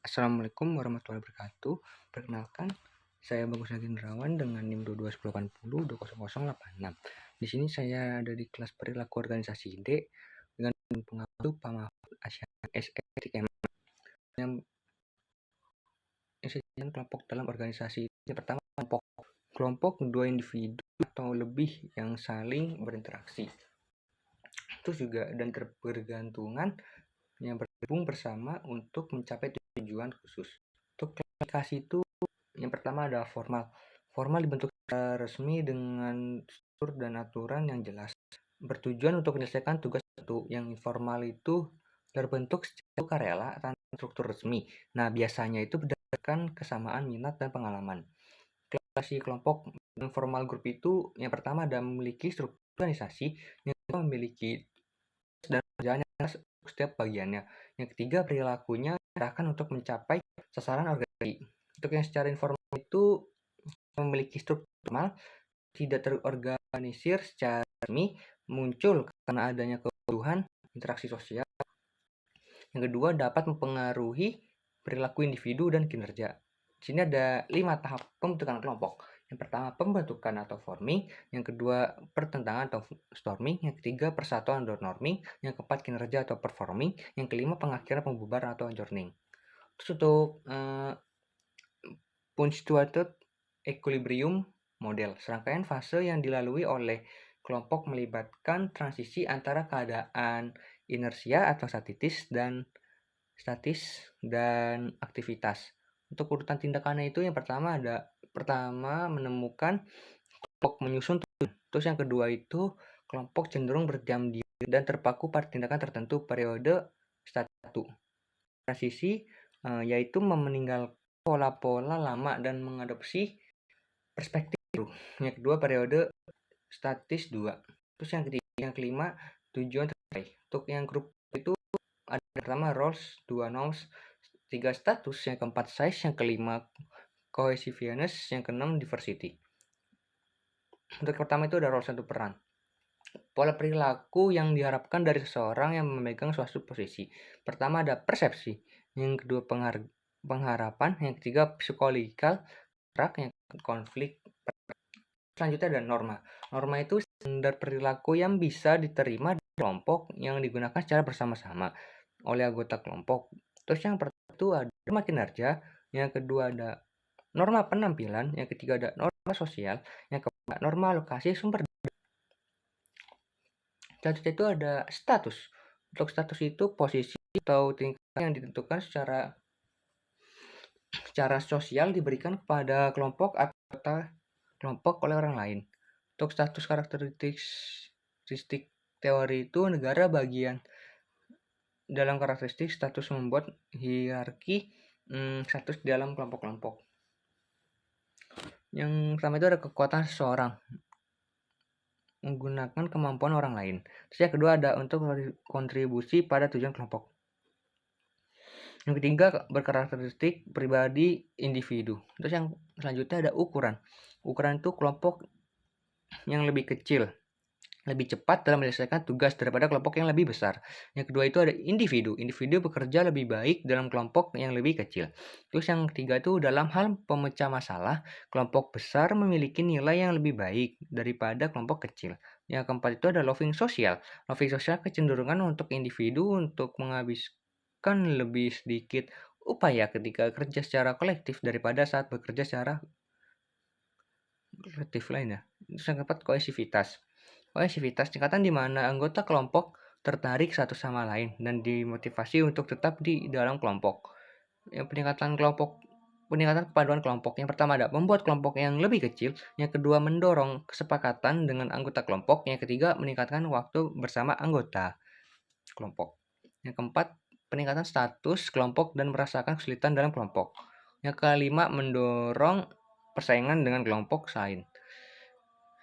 Assalamualaikum warahmatullahi wabarakatuh. Perkenalkan, saya Bagus Nagendrawan dengan NIM 22180 20086. Di sini saya ada di kelas perilaku organisasi D dengan pengasuh Pak Mahfud SE yang kelompok dalam organisasi. Yang pertama, kelompok dua individu atau lebih yang saling berinteraksi. Terus juga dan bergantungan yang bergabung bersama untuk mencapai tujuan khusus. Untuk klasifikasi itu yang pertama ada formal. Formal dibentuk secara resmi dengan struktur dan aturan yang jelas. Bertujuan untuk menyelesaikan tugas satu. Yang informal itu terbentuk secara sukarela tanpa struktur resmi. Nah, biasanya itu berdasarkan kesamaan minat dan pengalaman. Klasifikasi kelompok informal grup itu yang pertama ada memiliki struktur organisasi, yang kedua memiliki dan kerjanya setiap bagiannya. Yang ketiga, perilakunya diarahkan untuk mencapai sasaran organisasi. Untuk yang secara informal itu memiliki struktur formal, tidak terorganisir secara resmi, muncul karena adanya kebutuhan interaksi sosial. Yang kedua, dapat mempengaruhi perilaku individu dan kinerja. Di sini ada 5 tahap pembentukan kelompok. Yang pertama, pembentukan atau forming. Yang kedua, pertentangan atau storming. Yang ketiga, persatuan atau norming. Yang keempat, kinerja atau performing. Yang kelima, pengakhiran, pembubaran atau adjourning. Terus untuk punctuated equilibrium model, serangkaian fase yang dilalui oleh kelompok melibatkan transisi antara keadaan inersia atau statis dan aktivitas. Untuk urutan tindakannya itu yang pertama menemukan kelompok menyusun, terus yang kedua itu kelompok cenderung berdiam diri dan terpaku pada tindakan tertentu periode stadium 1. Transisi yaitu meninggalkan pola-pola lama dan mengadopsi perspektif baru. Yang kedua periode statis 2. Terus yang kelima tujuan tercapai. Untuk yang grup itu ada pertama roles, 2 norms, 3 status, yang keempat size, yang kelima cohesiveness, yang keenam diversity. Untuk pertama itu ada role, 1 peran. Pola perilaku yang diharapkan dari seseorang yang memegang suatu posisi. Pertama ada persepsi, yang kedua pengharapan, yang ketiga psikological, yang konflik. Selanjutnya ada norma. Norma itu standar perilaku yang bisa diterima di kelompok yang digunakan secara bersama-sama oleh anggota kelompok. Terus yang pertama itu ada norma kinerja, yang kedua ada norma penampilan, yang ketiga ada norma sosial, yang keempat norma alokasi sumber daya. Selanjutnya itu ada status. Untuk status itu posisi atau tingkat yang ditentukan secara sosial diberikan kepada kelompok atau kelompok oleh orang lain. Untuk status karakteristik teori itu negara bagian dalam karakteristik status membuat hierarki status di dalam kelompok-kelompok. Yang pertama itu ada kekuatan seseorang menggunakan kemampuan orang lain. Terus yang kedua ada untuk kontribusi pada tujuan kelompok. Yang ketiga berkarakteristik pribadi individu. Terus yang selanjutnya ada ukuran. Ukuran itu kelompok yang lebih kecil, lebih cepat dalam menyelesaikan tugas daripada kelompok yang lebih besar. Yang kedua itu ada individu. Individu bekerja lebih baik dalam kelompok yang lebih kecil. Terus yang ketiga itu dalam hal pemecah masalah, kelompok besar memiliki nilai yang lebih baik daripada kelompok kecil. Yang keempat itu ada loving sosial. Loving sosial kecenderungan untuk individu untuk menghabiskan lebih sedikit upaya ketika kerja secara kolektif daripada saat bekerja secara kolektif lainnya. Terus yang keempat kohesivitas. Kohesivitas tingkatan di mana anggota kelompok tertarik satu sama lain dan dimotivasi untuk tetap di dalam kelompok. Yang peningkatan kepaduan kelompok. Yang pertama ada membuat kelompok yang lebih kecil, yang kedua mendorong kesepakatan dengan anggota kelompok, yang ketiga meningkatkan waktu bersama anggota kelompok. Yang keempat peningkatan status kelompok dan merasakan kesulitan dalam kelompok. Yang kelima mendorong persaingan dengan kelompok lain.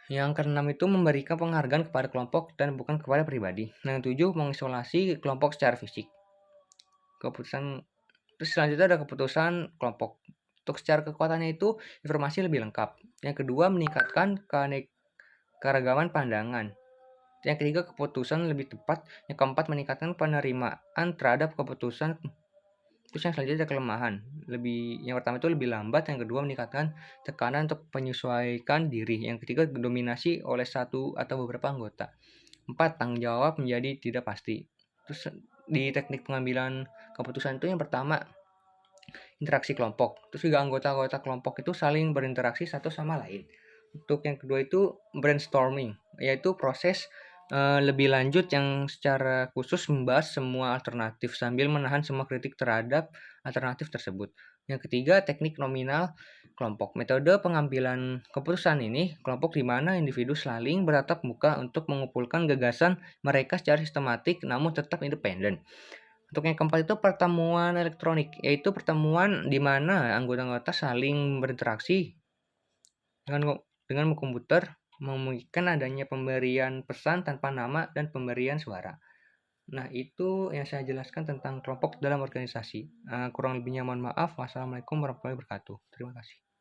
Yang keenam itu memberikan penghargaan kepada kelompok dan bukan kepada pribadi. Yang ketujuh mengisolasi kelompok secara fisik. Terus selanjutnya ada keputusan kelompok. Untuk secara kekuatannya itu informasi lebih lengkap. Yang kedua meningkatkan keragaman pandangan. Yang ketiga keputusan lebih tepat. Yang keempat meningkatkan penerimaan terhadap keputusan Terus yang selanjutnya ada kelemahan. Yang pertama itu lebih lambat, yang kedua meningkatkan tekanan untuk menyesuaikan diri, yang ketiga dominasi oleh satu atau beberapa anggota. 4. Tanggung jawab menjadi tidak pasti. Terus di teknik pengambilan keputusan itu yang pertama interaksi kelompok. Terus juga anggota-anggota kelompok itu saling berinteraksi satu sama lain. Untuk yang kedua itu brainstorming, yaitu proses lebih lanjut yang secara khusus membahas semua alternatif sambil menahan semua kritik terhadap alternatif tersebut. Yang ketiga, teknik nominal kelompok. Metode pengambilan keputusan ini kelompok di mana individu saling bertatap muka untuk mengumpulkan gagasan mereka secara sistematik namun tetap independen. Untuk yang keempat itu pertemuan elektronik, yaitu pertemuan di mana anggota-anggota saling berinteraksi dengan komputer, memungkinkan adanya pemberian pesan tanpa nama dan pemberian suara. Nah, itu yang saya jelaskan tentang kelompok dalam organisasi. Kurang lebihnya mohon maaf. Wassalamualaikum warahmatullahi wabarakatuh. Terima kasih.